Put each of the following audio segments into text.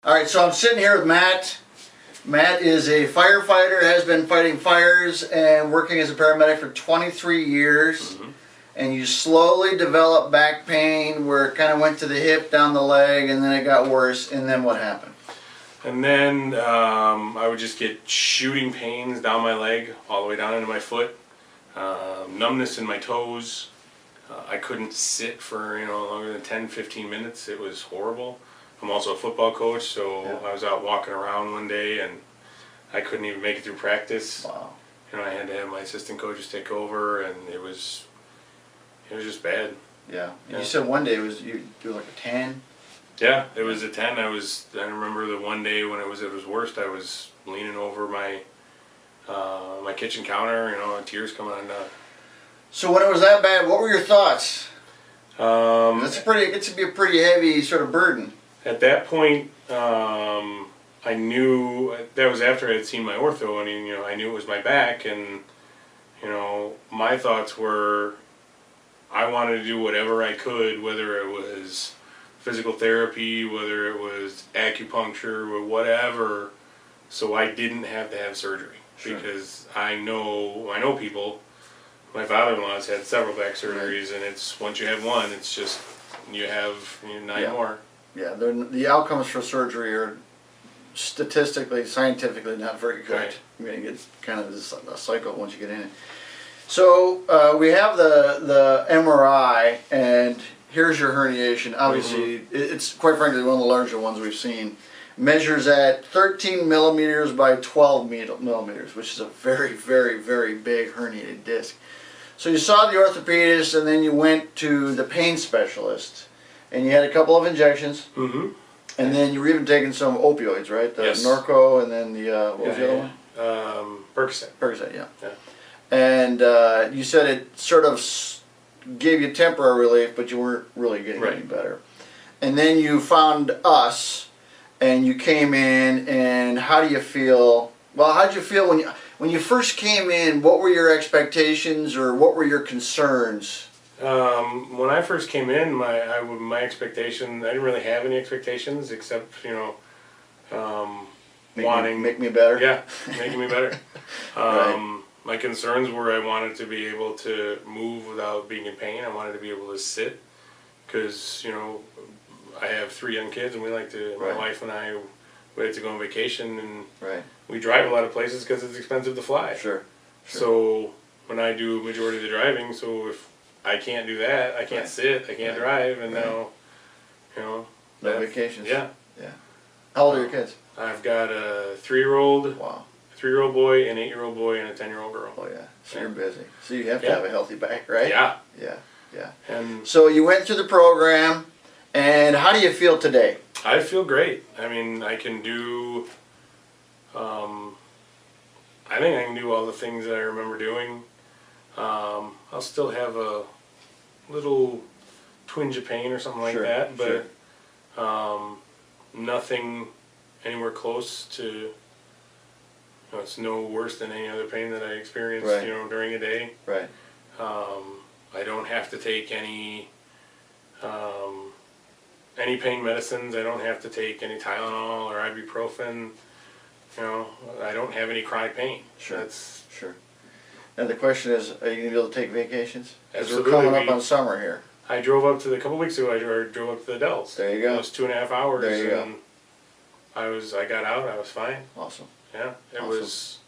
All right, so I'm sitting here with Matt. Matt is a firefighter, has been fighting fires and working as a paramedic for 23 years. Mm-hmm. And you slowly developed back pain where it kind of went to the hip, down the leg, and then it got worse. And then what happened? And then I would just get shooting pains down my leg, all the way down into my foot. Numbness in my toes. I couldn't sit for longer than 10-15 minutes. It was horrible. I'm also a football coach, so I was out walking around one day and I couldn't even make it through practice. Wow. I had to have my assistant coaches take over, and it was just bad. Yeah. You said one day you were like a 10. Yeah, it was a 10. I remember the one day when it was worst. I was leaning over my my kitchen counter, tears coming on down. So when it was that bad, what were your thoughts? It gets to be a pretty heavy sort of burden. At that point, I knew that was after I had seen my ortho, and I knew it was my back, and my thoughts were, I wanted to do whatever I could, whether it was physical therapy, whether it was acupuncture, or whatever, so I didn't have to have surgery. Sure. Because I know people. My father-in-law's had several back surgeries, and it's once you have one, it's just you have 9 more. Yeah, the outcomes for surgery are statistically, scientifically not very good. Right. I mean, it's kind of a cycle once you get in it. So we have the MRI, and here's your herniation. Obviously, it's quite frankly one of the larger ones we've seen. Measures at 13 millimeters by 12 millimeters, which is a very, very, very big herniated disc. So you saw the orthopedist, and then you went to the pain specialist, and you had a couple of injections, and then you were even taking some opioids, right? The Norco, and then the what was the other one? Percocet. Percocet, yeah. And you said it sort of gave you temporary relief, but you weren't really getting any better. And then you found us. And you came in, and how do you feel? Well, how did you feel when you first came in? What were your expectations, or what were your concerns? When I first came in, my expectation, I didn't really have any expectations except wanting make me better. Yeah, making me better. Right. My concerns were I wanted to be able to move without being in pain. I wanted to be able to sit because I have 3 young kids, and we like to. My wife and I, we like to go on vacation, and we drive a lot of places because it's expensive to fly. Sure. So when I do majority of the driving, so if I can't do that, I can't sit, I can't drive, and now, no vacations. Yeah. Yeah. How old are your kids? I've got a 3-year-old. Wow. 3-year-old boy, an 8-year-old boy, and a 10-year-old girl. Oh yeah. So you're busy. So you have to have a healthy back, right? Yeah. Yeah. Yeah. And so you went through the program. And how do you feel today? I feel great. I mean, I can do, I think I can do all the things that I remember doing. I'll still have a little twinge of pain or something like that, but nothing anywhere close to, it's no worse than any other pain that I experienced, during a day. Right. I don't have to take any pain medicines. I don't have to take any Tylenol or ibuprofen. I don't have any chronic pain. Sure. And the question is, are you going to be able to take vacations? Absolutely. We're coming up on summer here. I drove up to a couple weeks ago. I drove up to the Dells. There you go. It was 2.5 hours. There you go. I got out. I was fine. Awesome. Yeah. It was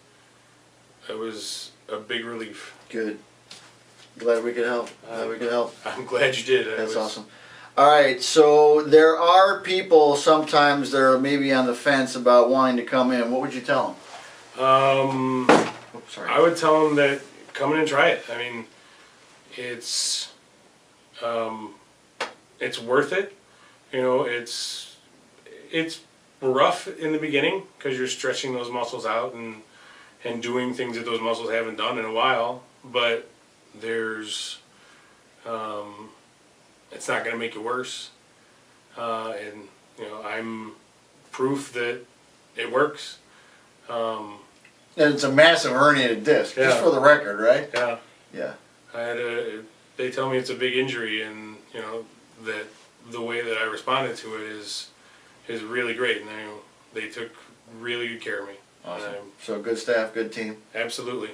a big relief. Good. Glad we could help. I'm glad you did. That's awesome. All right, so there are people sometimes that are maybe on the fence about wanting to come in. What would you tell them? I would tell them that come in and try it. I mean, it's worth it. It's rough in the beginning because you're stretching those muscles out and doing things that those muscles haven't done in a while. But there's it's not going to make it worse, and I'm proof that it works. And it's a massive herniated disc, just for the record, right? Yeah. Yeah. They tell me it's a big injury, and that the way that I responded to it is, is really great, and they took really good care of me. Awesome. And So good staff, good team. absolutely.